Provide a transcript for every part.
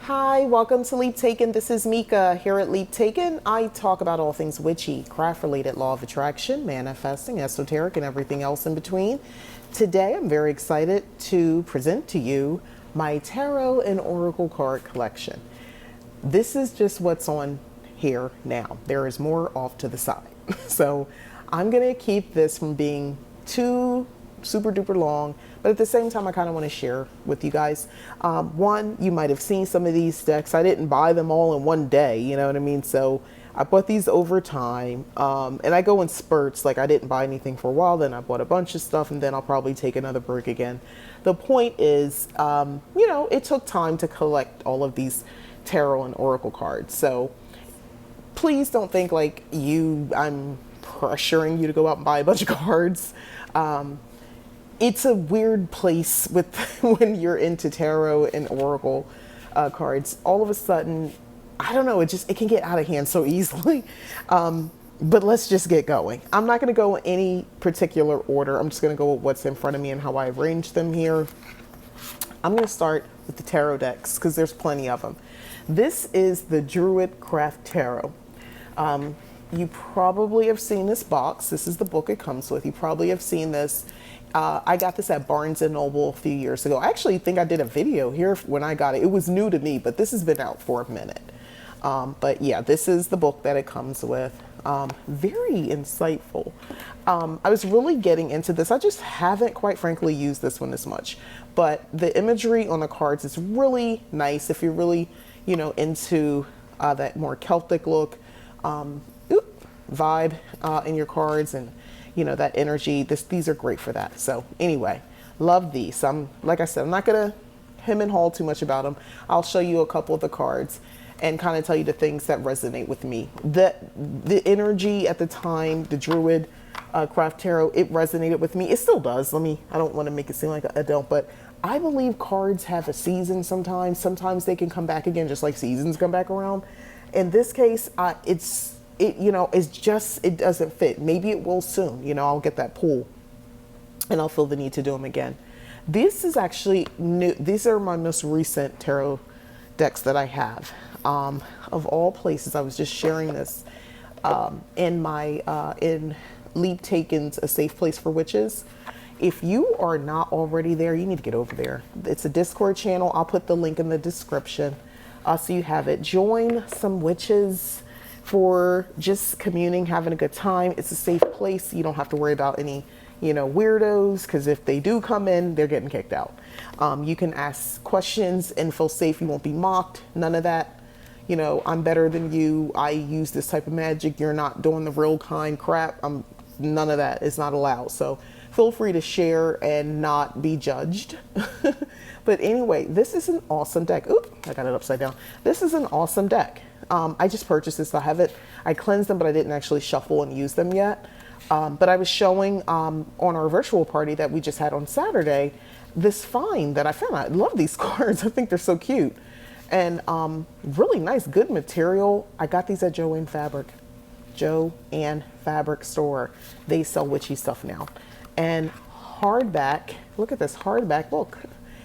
Hi, welcome to Leap Taken. This is Mika. Here at Leap Taken, I talk about all things witchy, craft-related, law of attraction, manifesting, esoteric, and everything else in between. Today, I'm very excited to present to you my tarot and oracle card collection. This is just what's on here now. There is more off to the side. So I'm going to keep this from being too super duper long, but at the same time, I kind of want to share with you guys. One, you might have seen some of these decks. I didn't buy them all in one day, you know what I mean? So I bought these over time, and I go in spurts. Like, I didn't buy anything for a while, then I bought a bunch of stuff, and then I'll probably take another break again. The point is, you know, it took time to collect all of these tarot and oracle cards. So please don't think like I'm pressuring you to go out and buy a bunch of cards. It's a weird place with when you're into tarot and oracle cards. All of a sudden, I don't know, it can get out of hand so easily. But let's just get going. I'm not going to go in any particular order. I'm just going to go with what's in front of me and how I arrange them here. I'm going to start with the tarot decks because there's plenty of them. This is the Druid Craft Tarot. You probably have seen this box. This is the book it comes with. You probably have seen this. I got this at Barnes & Noble a few years ago. I actually think I did a video here when I got it. It was new to me, but this has been out for a minute. But yeah, this is the book that it comes with. Very insightful. I was really getting into this. I just haven't, quite frankly, used this one as much. But the imagery on the cards is really nice if you're really, you know, into that more Celtic look vibe in your cards, and you know, that energy. These are great for that. So anyway, love these. Like I said, I'm not gonna hem and haw too much about them. I'll show you a couple of the cards and kind of tell you the things that resonate with me. The energy at the time, the Druid Craft Tarot, it resonated with me. It still does. I don't want to make it seem like I don't, but I believe cards have a season sometimes. Sometimes they can come back again, just like seasons come back around. In this case, it doesn't fit. Maybe it will soon. You know, I'll get that pull and I'll feel the need to do them again. This is actually new. These are my most recent tarot decks that I have. Of all places, I was just sharing this in Leap Taken's A Safe Place for Witches. If you are not already there, you need to get over there. It's a Discord channel. I'll put the link in the description. So you have it. Join some witches for just communing, having a good time. It's a safe place. You don't have to worry about any, you know, weirdos, because if they do come in, they're getting kicked out. You can ask questions and feel safe. You won't be mocked. None of that. You know, I'm better than you. I use this type of magic. You're not doing the real kind crap. None of that is not allowed. So feel free to share and not be judged. But anyway, this is an awesome deck. Oop, I got it upside down. This is an awesome deck. I just purchased this. I cleansed them, but I didn't actually shuffle and use them yet. But I was showing on our virtual party that we just had on Saturday this find that I found. I love these cards. I think they're so cute. And really nice, good material. I got these at Joann Fabric store. They sell witchy stuff now. And hardback, look at this hardback book.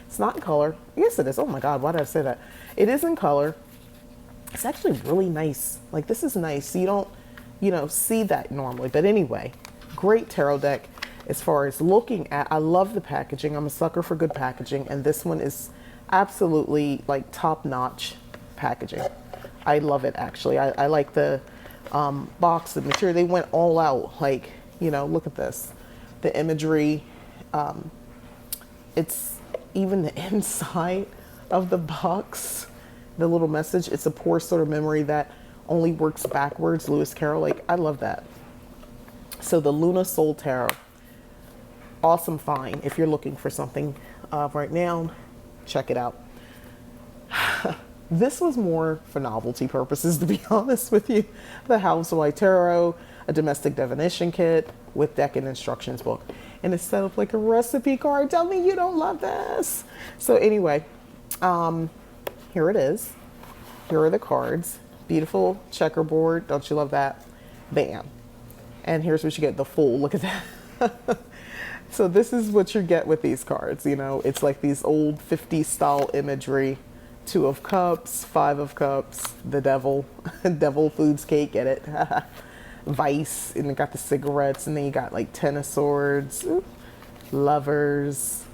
It's not in color. Yes, it is. Oh my God, why did I say that? It is in color. It's actually really nice. Like, this is nice. You don't, you know, see that normally. But anyway, great tarot deck as far as looking at. I love the packaging. I'm a sucker for good packaging. And this one is absolutely like top-notch packaging. I love it, actually. I like the box, the material. They went all out. Like, you know, look at this. The imagery. It's even the inside of the box, the little message. It's a poor sort of memory that only works backwards. Lewis Carroll. Like, I love that. So the Luna Soul Tarot, awesome find. If you're looking for something right now, check it out. This was more for novelty purposes, to be honest with you. The Housewife Tarot, a domestic divination kit with deck and instructions book. And it's set up like a recipe card. Tell me you don't love this. So anyway, here it is. Here are the cards. Beautiful checkerboard. Don't you love that? Bam. And here's what you get, the full. Look at that. So this is what you get with these cards. You know, it's like these old 50s style imagery Two of Cups, Five of Cups, the Devil, Devil Foods Cake, get it? Vice, and then got the cigarettes, and then you got like Ten of Swords, Lovers.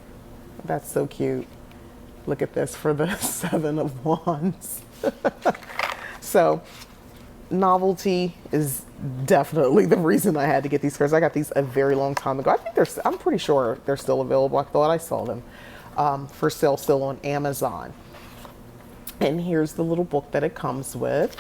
That's so cute. Look at this for the Seven of Wands. So novelty is definitely the reason I had to get these cards. I got these a very long time ago. I'm pretty sure they're still available. I thought I saw them for sale still on Amazon. And here's the little book that it comes with.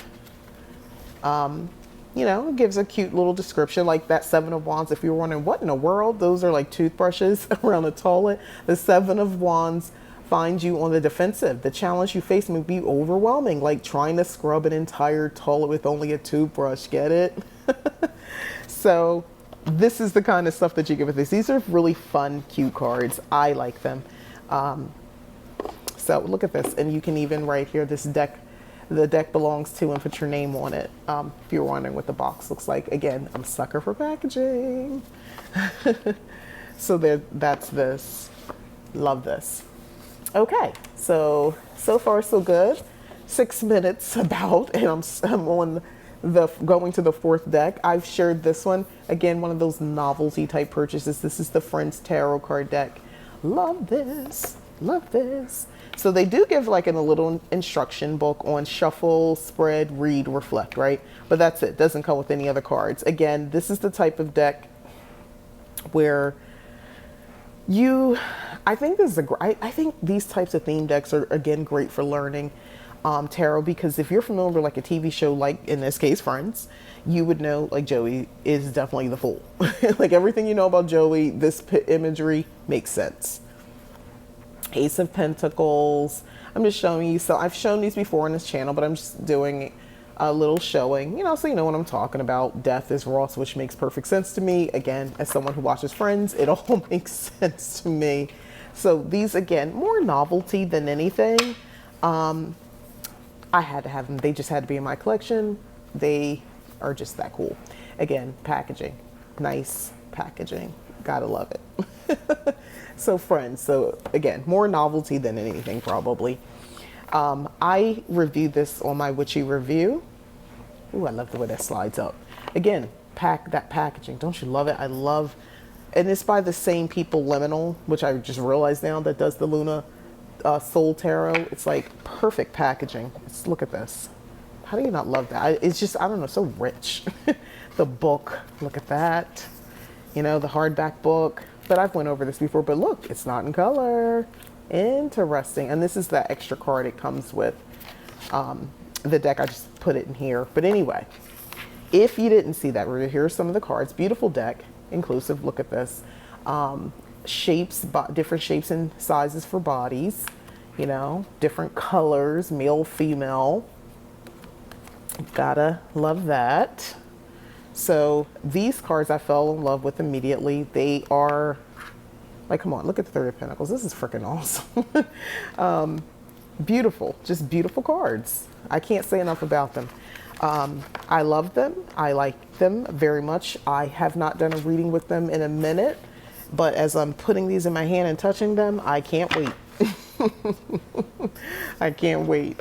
You know, it gives a cute little description, like that Seven of Wands. If you're wondering what in the world, those are like toothbrushes around the toilet. The Seven of Wands finds you on the defensive. The challenge you face may be overwhelming, like trying to scrub an entire toilet with only a toothbrush. Get it? So this is the kind of stuff that you get with this. These are really fun, cute cards. I like them. So look at this, and you can even write here, this deck, the deck belongs to, and put your name on it. If you're wondering what the box looks like. Again, I'm a sucker for packaging. So there, that's this. Love this. Okay, so far so good. 6 minutes about, and I'm on the going to the fourth deck. I've shared this one. Again, one of those novelty type purchases. This is the Friends Tarot card deck. Love this. Love this. So they do give like a little instruction book on shuffle, spread, read, reflect, right? But that's it. Doesn't come with any other cards. Again, this is the type of deck where I think this is I think these types of theme decks are, again, great for learning tarot, because if you're familiar with like a TV show, like in this case Friends, you would know like Joey is definitely the fool. Like everything you know about Joey, this imagery makes sense. Ace of Pentacles. I'm just showing you. So I've shown these before on this channel, but I'm just doing a little showing, you know, so you know what I'm talking about. Death is Ross, which makes perfect sense to me. Again, as someone who watches Friends, it all makes sense to me. So these, again, more novelty than anything. I had to have them. They just had to be in my collection. They are just that cool. Again, packaging. Nice packaging. Gotta love it. So Friends. So again, more novelty than anything probably. I reviewed this on my witchy review. Ooh, I love the way that slides up. Again, that packaging. Don't you love it? I love, and it's by the same people, Liminal, which I just realized now, that does the Luna Soul Tarot. It's like perfect packaging. Look at this. How do you not love that? It's just, I don't know, so rich. The book, look at that. You know, the hardback book. But I've went over this before, but look, it's not in color. Interesting. And this is the extra card it comes with. The deck, I just put it in here. But anyway, if you didn't see that, here are some of the cards. Beautiful deck, inclusive. Look at this. Shapes, different shapes and sizes for bodies. You know, different colors, male, female. Gotta love that. So these cards I fell in love with immediately. They are like, come on, look at the Three of Pentacles. This is freaking awesome. Beautiful, just beautiful cards. I can't say enough about them. I love them. I like them very much. I have not done a reading with them in a minute, but as I'm putting these in my hand and touching them, I can't wait. I can't wait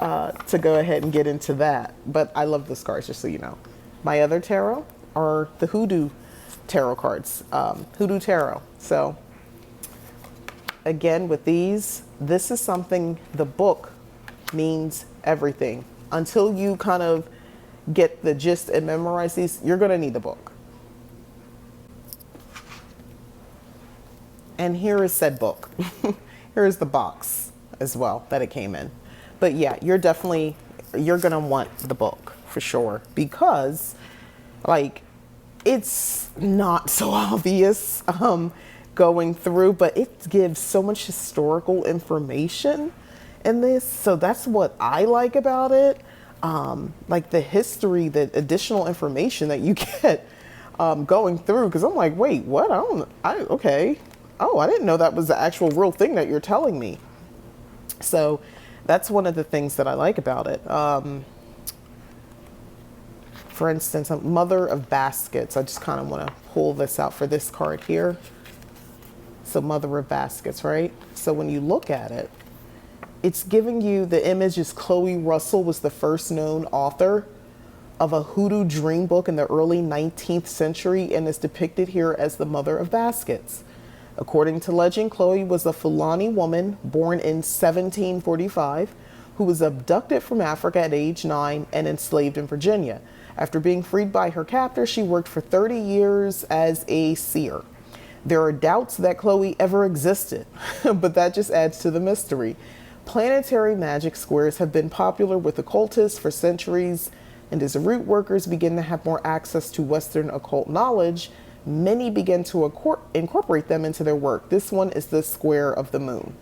to go ahead and get into that. But I love this cards, just so you know. My other tarot are the Hoodoo tarot cards, Hoodoo Tarot. So again, with these, this is something, the book means everything. Until you kind of get the gist and memorize these, you're going to need the book. And here is said book. Here is the box as well that it came in. But yeah, you're going to want the book for sure, because like, it's not so obvious going through, but it gives so much historical information in this. So that's what I like about it. Like the history, the additional information that you get going through, because I'm like, wait, what? Okay. Oh, I didn't know that was the actual real thing that you're telling me. So that's one of the things that I like about it. For instance, a Mother of Baskets. I just kind of want to pull this out for this card here. So Mother of Baskets, right? So when you look at it, it's giving you, the image is Chloe Russell was the first known author of a hoodoo dream book in the early 19th century and is depicted here as the mother of baskets. According to legend, Chloe was a Fulani woman born in 1745 who was abducted from Africa at age 9 and enslaved in Virginia. After being freed by her captor, she worked for 30 years as a seer. There are doubts that Chloe ever existed, but that just adds to the mystery. Planetary magic squares have been popular with occultists for centuries, and as root workers begin to have more access to Western occult knowledge, many begin to incorporate them into their work. This one is the square of the moon.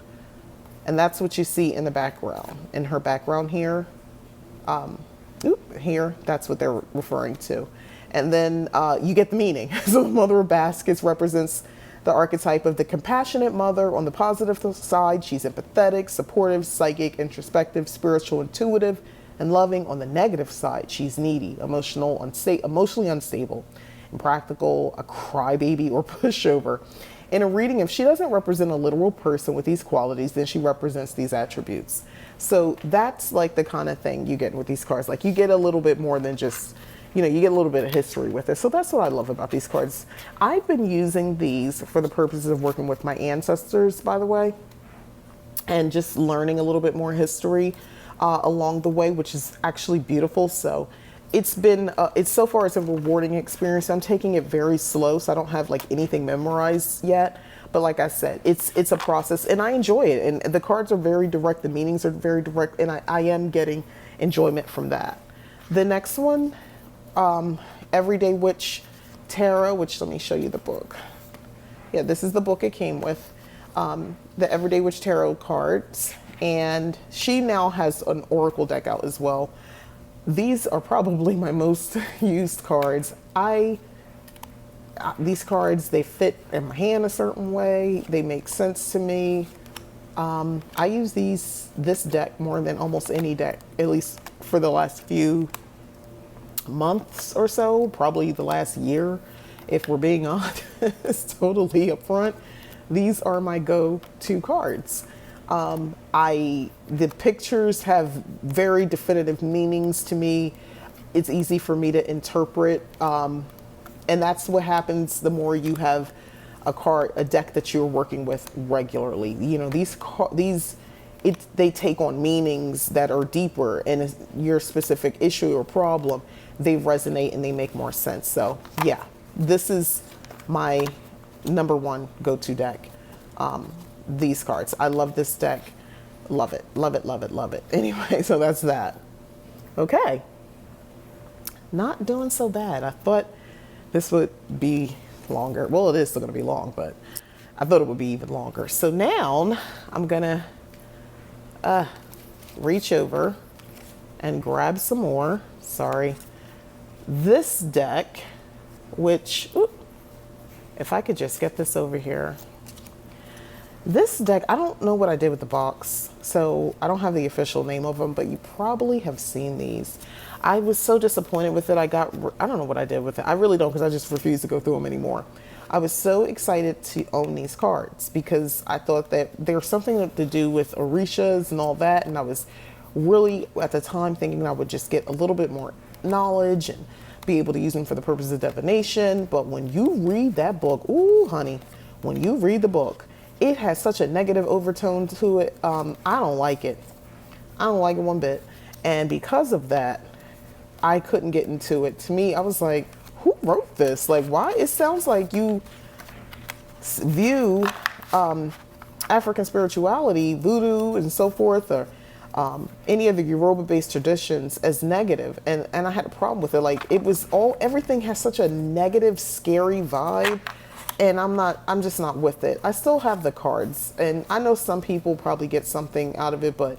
And that's what you see in the background. In her background here, here, that's what they're referring to. And then you get the meaning. So the mother of baskets represents the archetype of the compassionate mother. On the positive side, she's empathetic, supportive, psychic, introspective, spiritual, intuitive, and loving. On the negative side, she's needy, emotionally unstable, impractical, a crybaby, or pushover. In a reading, if she doesn't represent a literal person with these qualities, then she represents these attributes. So that's like the kind of thing you get with these cards. Like you get a little bit more than just, you know, you get a little bit of history with it. So that's what I love about these cards. I've been using these for the purposes of working with my ancestors, by the way, and just learning a little bit more history along the way, which is actually beautiful. So it's been, so far it's a rewarding experience. I'm taking it very slow, so I don't have like anything memorized yet. But like I said, it's a process and I enjoy it. And the cards are very direct. The meanings are very direct. And I am getting enjoyment from that. The next one, Everyday Witch Tarot, which let me show you the book. Yeah, this is the book it came with, the Everyday Witch Tarot cards. And she now has an Oracle deck out as well. These are probably my most used cards. These cards, they fit in my hand a certain way. They make sense to me. I use this deck more than almost any deck, at least for the last few months or so, probably the last year, if we're being honest, totally upfront. These are my go-to cards. The pictures have very definitive meanings to me. It's easy for me to interpret. And that's what happens the more you have a deck that you're working with regularly. You know, they take on meanings that are deeper in your specific issue or problem. They resonate and they make more sense. So yeah, this is my number one go-to deck. These cards. I love this deck. Love it, love it, love it, love it. Anyway, so that's that. Okay. Not doing so bad. I thought this would be longer. Well, it is still going to be long, but I thought it would be even longer. So now I'm going to reach over and grab some more. Sorry. This deck, which, if I could just get this over here. This deck, I don't know what I did with the box, so I don't have the official name of them, but you probably have seen these. I was so disappointed with it. I don't know what I did with it. I really don't, because I just refuse to go through them anymore. I was so excited to own these cards because I thought that there's something to do with Orishas and all that. And I was really, at the time, thinking I would just get a little bit more knowledge and be able to use them for the purpose of divination. But when you read that book, ooh, honey, when you read the book, it has such a negative overtone to it. I don't like it. I don't like it one bit. And because of that, I couldn't get into it. To me, I was like, who wrote this? Like, why? It sounds like you view African spirituality, voodoo and so forth, or any of the Yoruba-based traditions as negative. And I had a problem with it. Like, everything has such a negative, scary vibe. And I'm just not with it. I still have the cards. And I know some people probably get something out of it, but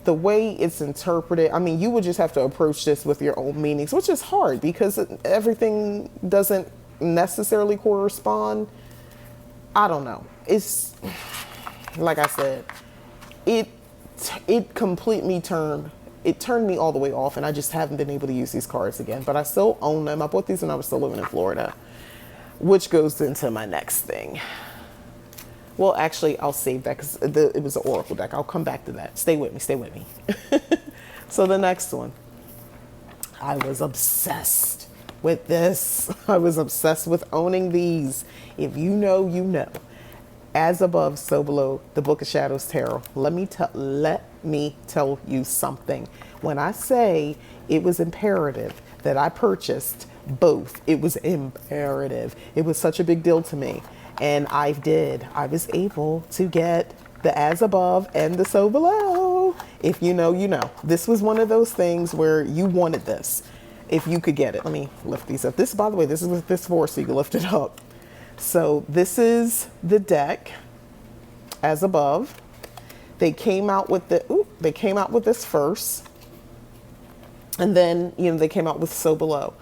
the way it's interpreted, I mean, you would just have to approach this with your own meanings, which is hard because everything doesn't necessarily correspond. I don't know. It's, like I said, it completely turned me all the way off, and I just haven't been able to use these cards again. But I still own them. I bought these when I was still living in Florida, which goes into my next thing. Well, actually, I'll save that because it was an oracle deck. I'll come back to that. Stay with me. Stay with me. So the next one, I was obsessed with this. I was obsessed with owning these. If you know, you know. As above, so below, the Book of Shadows Tarot. Let me tell you something. When I say it was imperative that I purchased both, it was imperative. It was such a big deal to me. And I did. I was able to get the as above and the so below. If you know, you know. This was one of those things where you wanted this. If you could get it. Let me lift these up. This, by the way, this is what this for, so you can lift it up. So this is the deck as above. They came out with this first. And then, you know, they came out with so below.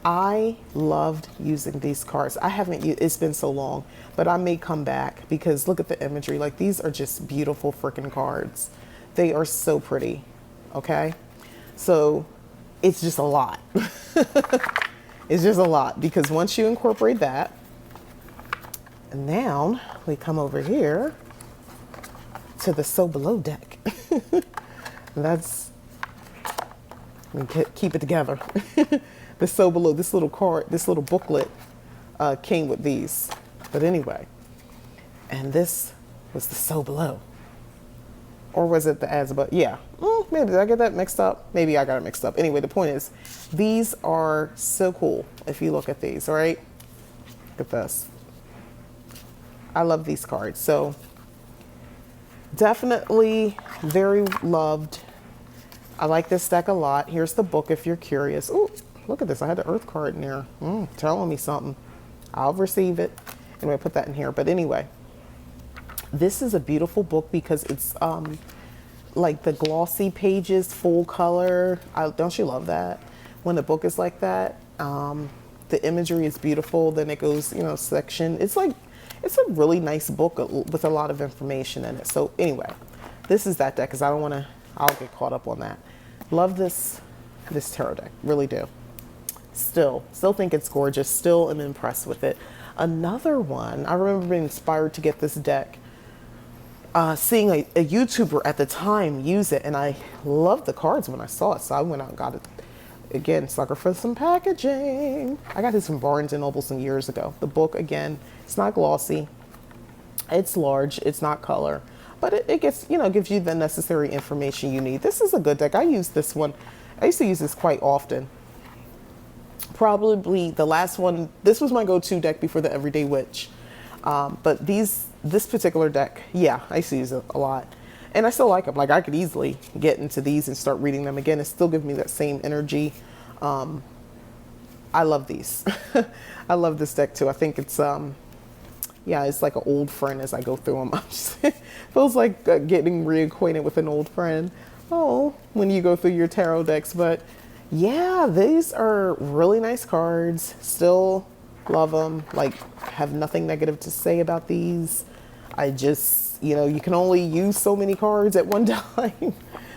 I loved using these cards. I haven't used, it's been so long, but I may come back because look at the imagery. Like, these are just beautiful freaking cards. They are so pretty. Okay. So it's just a lot. It's just a lot because once you incorporate that, and now we come over here to the so below deck. That's, let me keep it together. The so below, this little card, this little booklet came with these. But anyway, and this was the so below. Or was it the as above? Yeah, maybe did I get that mixed up? Maybe I got it mixed up. Anyway, the point is, these are so cool if you look at these, all right? Look at this. I love these cards. So definitely very loved. I like this deck a lot. Here's the book if you're curious. Ooh, look at this. I had the Earth card in there. Telling me something. I'll receive it. And I put that in here. But anyway, this is a beautiful book because it's like the glossy pages, full color. Don't you love that? When the book is like that, the imagery is beautiful. Then it goes, you know, section. It's like, it's a really nice book with a lot of information in it. So anyway, this is that deck because I don't want to, I'll get caught up on that. Love this tarot deck, really do. Still think it's gorgeous. Still am impressed with it. Another one, I remember being inspired to get this deck, seeing a YouTuber at the time use it, and I loved the cards when I saw it. So I went out and got it. Again, sucker for some packaging. I got this from Barnes and Noble some years ago. The book, again, it's not glossy. It's large. It's not color. But it gets, you know, gives you the necessary information you need. This is a good deck. I use this one. I used to use this quite often. Probably the last one. This was my go-to deck before the Everyday Witch. But this particular deck, yeah, I used to use it a lot. And I still like them. Like, I could easily get into these and start reading them again. It still gives me that same energy. I love these. I love this deck too. I think it's, yeah, it's like an old friend as I go through them. Feels like getting reacquainted with an old friend. Oh, when you go through your tarot decks. But yeah, these are really nice cards. Still love them. Like, have nothing negative to say about these. I just, you know, you can only use so many cards at one time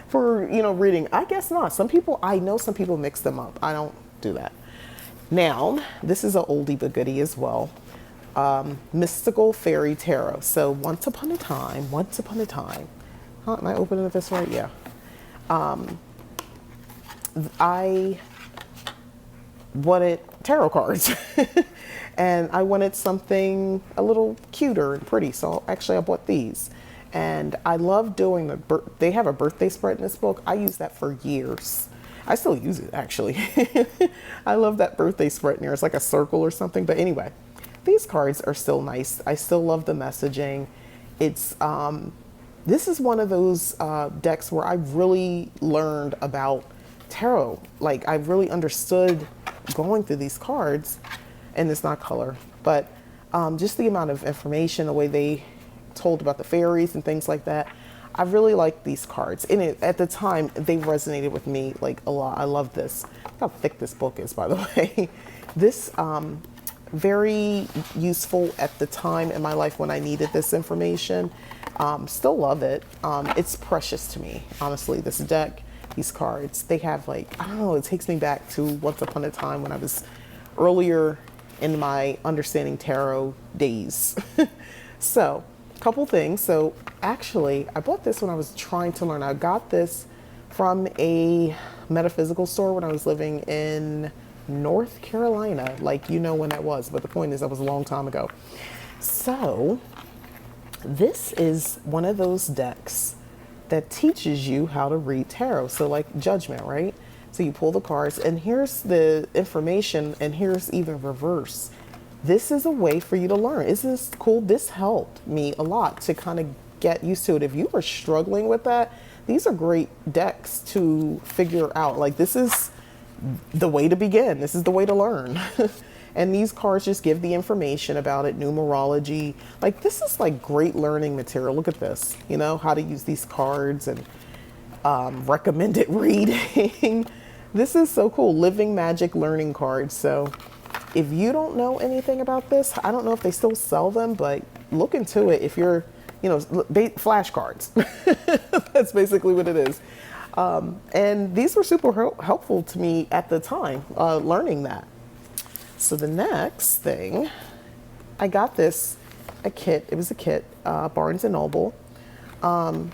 for, you know, reading. I guess not. Some people, I know some people mix them up. I don't do that. Now, this is an oldie but goodie as well. Mystical Fairy Tarot. So once upon a time, huh, am I opening this right? Yeah. I wanted tarot cards and I wanted something a little cuter and pretty. So actually I bought these and I love doing they have a birthday spread in this book. I used that for years. I still use it actually. I love that birthday spread in there. It's like a circle or something. But anyway, these cards are still nice. I still love the messaging. It's, this is one of those decks where I really learned about tarot. Like, I really understood going through these cards, and it's not color, but just the amount of information, the way they told about the fairies and things like that. I really like these cards. And at the time, they resonated with me like a lot. I love this. Look how thick this book is, by the way. This, very useful at the time in my life when I needed this information. Still love it. It's precious to me, honestly. This deck, these cards, they have like, I don't know, it takes me back to once upon a time when I was earlier in my understanding tarot days. So couple things. So actually, I bought this when I was trying to learn. I got this from a metaphysical store when I was living in North Carolina. Like, you know when that was, but the point is that was a long time ago. So this is one of those decks that teaches you how to read tarot. So like Judgment, right? So you pull the cards and here's the information and here's even reverse. This is a way for you to learn. Isn't this cool? This helped me a lot to kind of get used to it. If you are struggling with that, these are great decks to figure out. Like, this is the way to begin. This is the way to learn. And these cards just give the information about it, numerology. Like, this is like great learning material. Look at this, you know, how to use these cards and recommended reading. This is so cool. Living Magic learning cards. So if you don't know anything about this, I don't know if they still sell them, but look into it. If you're, you know, flashcards. That's basically what it is. And these were super helpful to me at the time, learning that. So the next thing, I got this, a kit. It was a kit, Barnes & Noble. I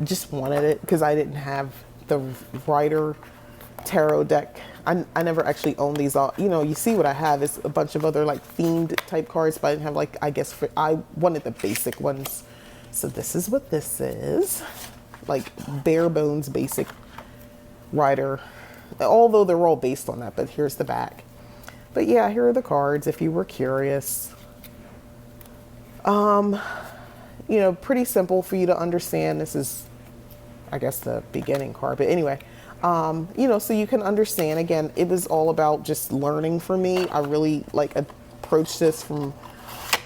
just wanted it because I didn't have the Ryder tarot deck. I never actually owned these all. You know, you see what I have is a bunch of other like themed type cards, but I didn't have like, I guess I wanted the basic ones. So this is what this is. Like bare bones basic Ryder, although they're all based on that, but here's the back. But yeah, here are the cards if you were curious. You know, pretty simple for you to understand. This is, I guess, the beginning card, but anyway, you know, so you can understand. Again, it was all about just learning for me. I really like approached this from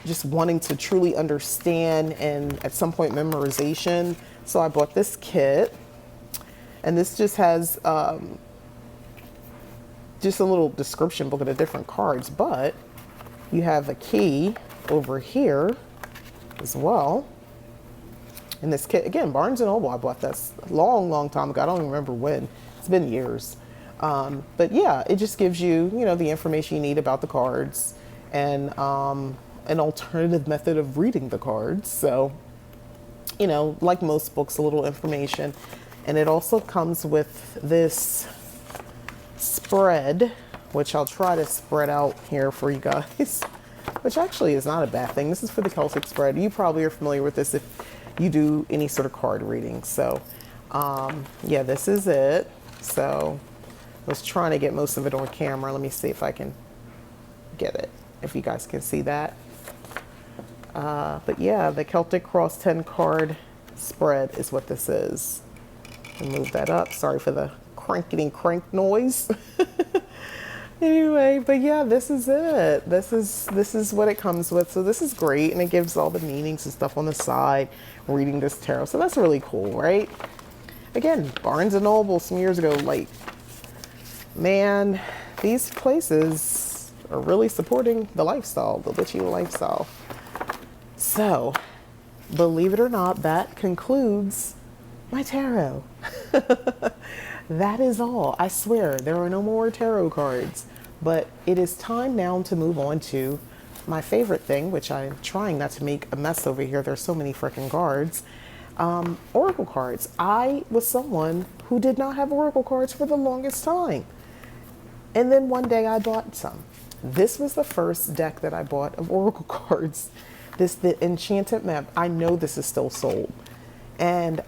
just wanting to truly understand and at some point memorization. So I bought this kit, and this just has just a little description book of the different cards, but you have a key over here as well. And this kit, again, Barnes & Noble, I bought this a long time ago. I don't even remember when. It's been years. But yeah, it just gives you, you know, the information you need about the cards and an alternative method of reading the cards. So, you know, like most books, a little information. And it also comes with this spread, which I'll try to spread out here for you guys, which actually is not a bad thing. This is for the Celtic Spread. You probably are familiar with this if you do any sort of card reading. So yeah, this is it. So I was trying to get most of it on camera. Let me see if I can get it, if you guys can see that. But yeah, the Celtic Cross 10 card spread is what this is. I'll move that up. Sorry for the crankety crank noise. Anyway, but yeah, this is it. This is what it comes with. So this is great, and it gives all the meanings and stuff on the side, reading this tarot. So that's really cool, right? Again, Barnes & Noble some years ago, like, man, these places are really supporting the lifestyle, the witchy lifestyle. So, believe it or not, that concludes my tarot. That is all. I swear, there are no more tarot cards. But it is time now to move on to my favorite thing, which I'm trying not to make a mess over here. There's so many freaking cards. Oracle cards. I was someone who did not have oracle cards for the longest time. And then one day I bought some. This was the first deck that I bought of oracle cards. The Enchanted Map. I know this is still sold. And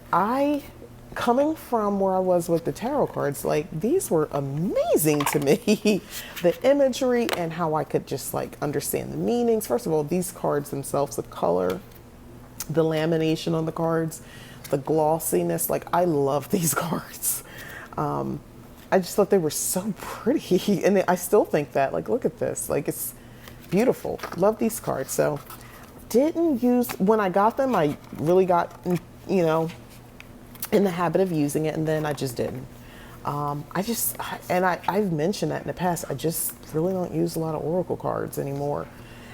coming from where I was with the tarot cards, like, these were amazing to me. The imagery and how I could just like understand the meanings. First of all, these cards themselves, the color, the lamination on the cards, the glossiness, like, I love these cards. I just thought they were so pretty. And I still think that, like, look at this, like, it's beautiful. Love these cards. So didn't use, when I got them, I really got, you know, in the habit of using it, and then I just didn't. I've mentioned that in the past, I just really don't use a lot of oracle cards anymore.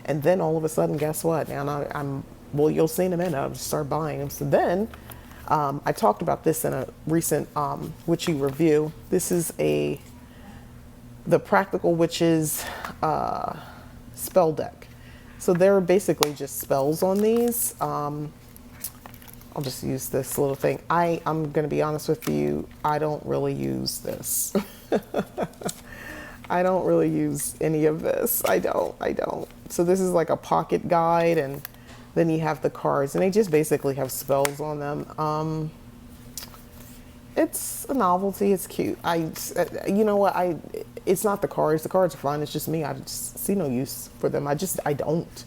And then all of a sudden, guess what? Now well, you'll see in a minute, I'll just start buying them. So then, I talked about this in a recent witchy review. This is the Practical Witches spell deck. So they're basically just spells on these. I'll just use this little thing. I'm going to be honest with you. I don't really use this. I don't really use any of this. I don't. So this is like a pocket guide, and then you have the cards, and they just basically have spells on them. It's a novelty. It's cute. You know what? It's not the cards. The cards are fun. It's just me. I just see no use for them. I don't.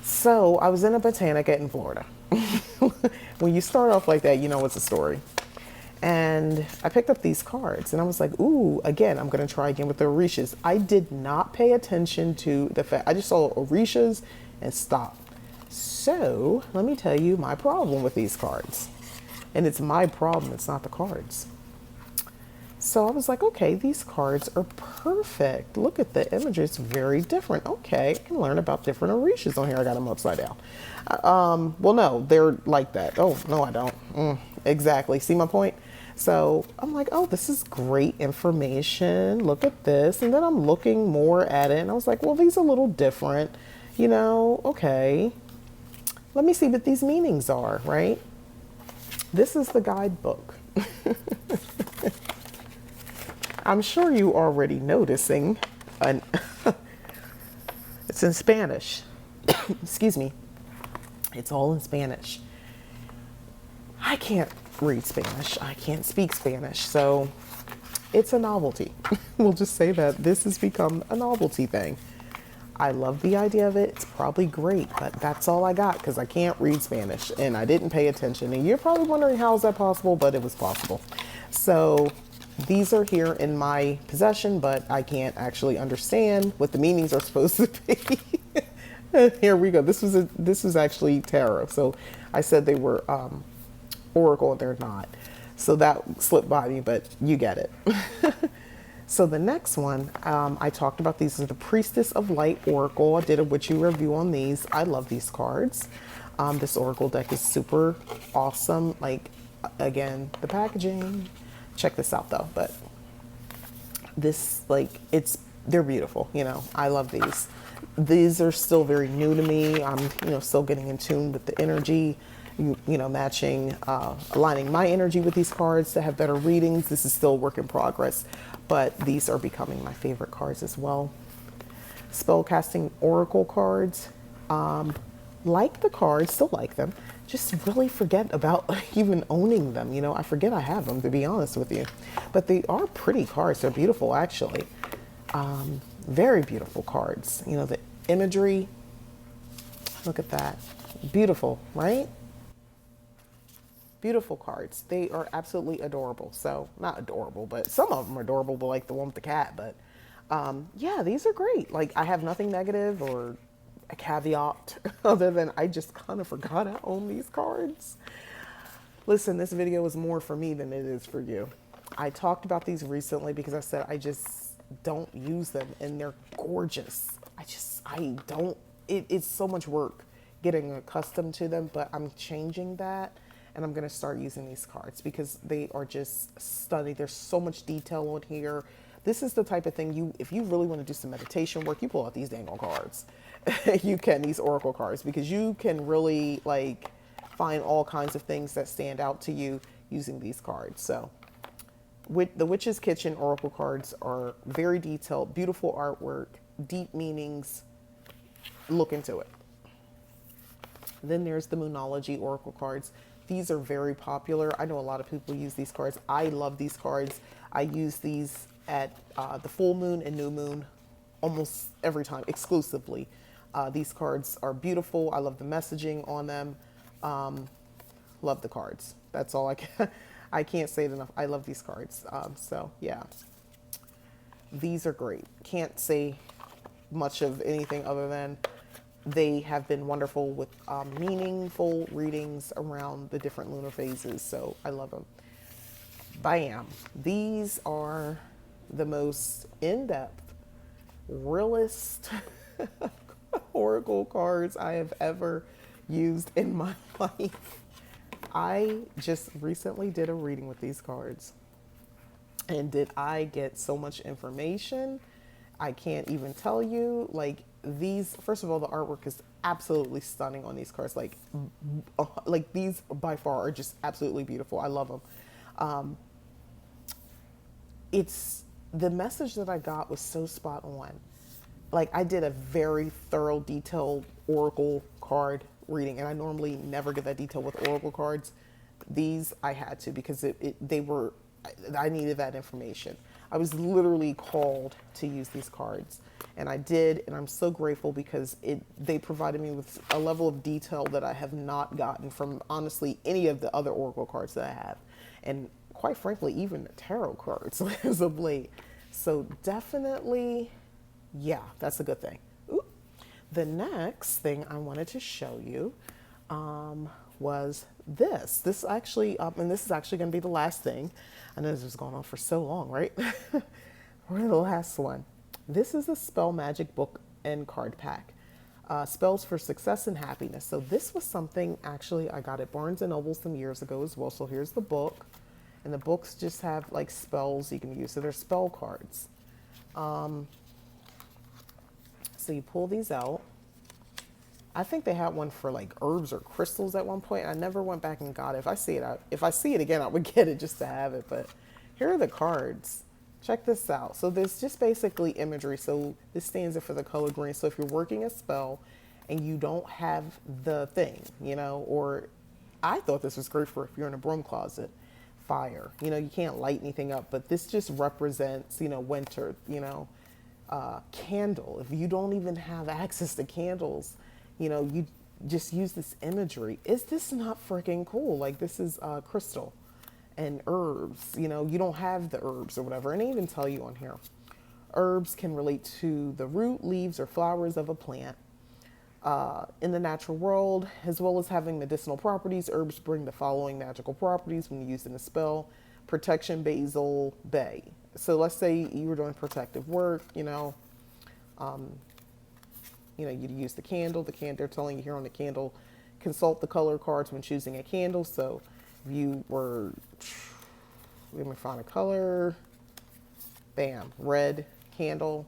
So I was in a Botanica in Florida. When you start off like that, you know it's a story. And I picked up these cards, and I was like, ooh, again, I'm going to try again with the Orishas. I did not pay attention to the fact. I just saw Orishas and stopped. So let me tell you my problem with these cards. And it's my problem. It's not the cards. So I was like, okay, these cards are perfect. Look at the imagery. It's very different. Okay, I can learn about different Orishas on here. I got them upside down. Well, no, they're like that. Oh, no, I don't. Exactly. See my point? So I'm like, oh, this is great information. Look at this. And then I'm looking more at it. And I was like, well, these are a little different. You know, okay. Let me see what these meanings are, right? This is the guidebook. I'm sure you already noticing. It's in Spanish. Excuse me. It's all in Spanish. I can't read Spanish. I can't speak Spanish. So it's a novelty. We'll just say that this has become a novelty thing. I love the idea of it. It's probably great, but that's all I got because I can't read Spanish and I didn't pay attention. And you're probably wondering how is that possible, but it was possible. So these are here in my possession, but I can't actually understand what the meanings are supposed to be. Here we go. This was actually tarot. So I said they were oracle and they're not. So that slipped by me, but you get it. So the next one, I talked about these are the Priestess of Light Oracle. I did a witchy review on these. I love these cards. This Oracle deck is super awesome. Like, again, the packaging. Check this out though, but this, like, they're beautiful. You know, I love these. These are still very new to me. I'm, still getting in tune with the energy, matching, aligning my energy with these cards to have better readings. This is still a work in progress, but these are becoming my favorite cards as well. Spellcasting Oracle cards. Like the cards, still like them. Just really forget about even owning them. I forget I have them, to be honest with you. But they are pretty cards. They're beautiful, actually. Very beautiful cards. The imagery. Look at that. Beautiful, right? Beautiful cards. They are absolutely adorable. So, not adorable, but some of them are adorable, but like the one with the cat. But yeah, these are great. Like, I have nothing negative or a caveat other than I just kind of forgot I own these cards. Listen, this video is more for me than it is for you. I talked about these recently because I said I just don't use them and they're gorgeous. It's so much work getting accustomed to them, but I'm changing that and I'm going to start using these cards because they are just stunning. There's so much detail on here. This is the type of thing if you really want to do some meditation work, you pull out these dang on cards. These Oracle cards, because you can really find all kinds of things that stand out to you using these cards. So with the Witch's Kitchen Oracle cards are very detailed, beautiful artwork, deep meanings. Look into it. Then there's the Monology Oracle cards. These are very popular. I know a lot of people use these cards. I love these cards. I use these at the full moon and new moon almost every time, exclusively. These cards are beautiful. I love the messaging on them. Love the cards. That's all I can't say it enough. I love these cards. So yeah, these are great. Can't say much of anything other than they have been wonderful with meaningful readings around the different lunar phases. So I love them. Bam. These are the most in-depth, realist Oracle cards I have ever used in my life. I just recently did a reading with these cards. And did I get so much information? I can't even tell you. Like, these, first of all, the artwork is absolutely stunning on these cards. Like these by far are just absolutely beautiful. I love them. It's the message that I got was so spot on. Like I did a very thorough, detailed oracle card reading, and I normally never get that detail with oracle cards. These I had to because they were, I needed that information. I was literally called to use these cards, and I did, and I'm so grateful because they provided me with a level of detail that I have not gotten from honestly any of the other oracle cards that I have, and quite frankly, even the tarot cards as of late. So definitely, yeah, that's a good thing. Ooh. The next thing I wanted to show you was this. This actually, and this is actually going to be the last thing. I know this was going on for so long, right? We're the last one. This is a spell magic book and card pack. Spells for success and happiness. So this was something actually I got at Barnes and Noble some years ago as well. So here's the book. And the books just have like spells you can use. So they're spell cards. So you pull these out. I think they had one for like herbs or crystals at one point. I never went back and got it. If I see it again, I would get it just to have it. But here are the cards. Check this out. So there's just basically imagery. So this stands for the color green. So if you're working a spell and you don't have the thing, or I thought this was great for if you're in a broom closet. Fire, you can't light anything up, but this just represents, winter, candle. If you don't even have access to candles, you just use this imagery. Is this not freaking cool? Like this is crystal and herbs, you don't have the herbs or whatever. And they even tell you on here, herbs can relate to the root, leaves, or flowers of a plant. In the natural world, as well as having medicinal properties, herbs bring the following magical properties when used in a spell: protection, basil, bay. So let's say you were doing protective work, you'd use the candle. They're telling you here on the candle, consult the color cards when choosing a candle. So if you were, let me find a color, bam, red candle,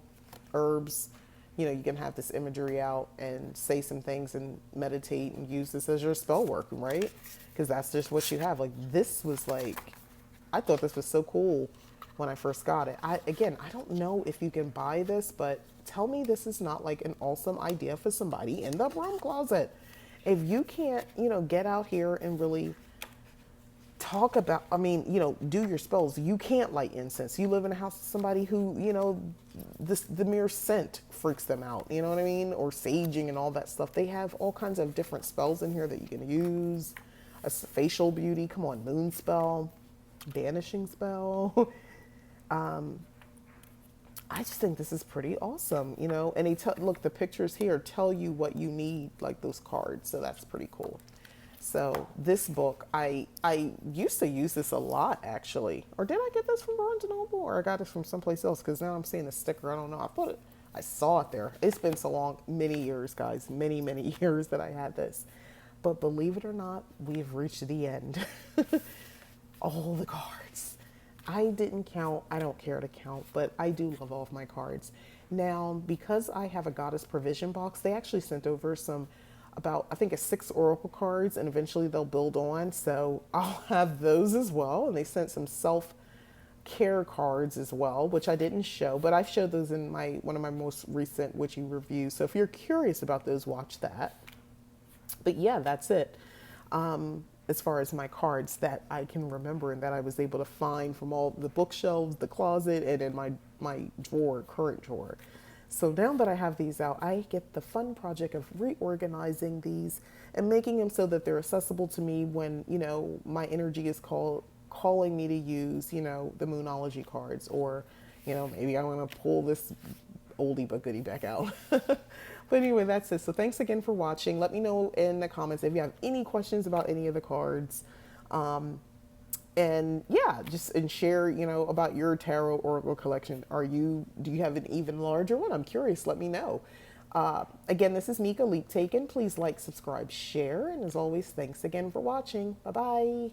herbs. You can have this imagery out and say some things and meditate and use this as your spell work, right? Because that's just what you have. Like this was like, I thought this was so cool when I first got it. I don't know if you can buy this, but tell me this is not like an awesome idea for somebody in the broom closet. If you can't, get out here and really talk about, do your spells. You can't light incense. You live in a house with somebody who, the mere scent freaks them out, you know what I mean? Or saging and all that stuff. They have all kinds of different spells in here that you can use. A facial beauty, come on, moon spell, banishing spell. I just think this is pretty awesome, and look, the pictures here tell you what you need, like those cards. So that's pretty cool. So this book, I used to use this a lot actually. Or did I get this from Barnes & Noble, or I got it from someplace else? Because now I'm seeing the sticker. I don't know. I saw it there. It's been so long, many years, guys, many, many years that I had this. But believe it or not, we've reached the end. All the cards. I didn't count. I don't care to count, but I do love all of my cards. Now, because I have a Goddess Provision box, they actually sent over I think it's 6 oracle cards, and eventually they'll build on. So I'll have those as well. And they sent some self-care cards as well, which I didn't show, but I showed those in one of my most recent witchy reviews. So if you're curious about those, watch that. But yeah, that's it. As far as my cards that I can remember and that I was able to find from all the bookshelves, the closet, and in my current drawer. So now that I have these out, I get the fun project of reorganizing these and making them so that they're accessible to me when, my energy is calling me to use, the Monology cards, or, maybe I want to pull this oldie but goodie back out. But anyway, that's it. So thanks again for watching. Let me know in the comments if you have any questions about any of the cards. And yeah, and share, about your tarot oracle collection. Do you have an even larger one? I'm curious. Let me know. Again, this is Mika Leap Taken. Please like, subscribe, share. And as always, thanks again for watching. Bye-bye.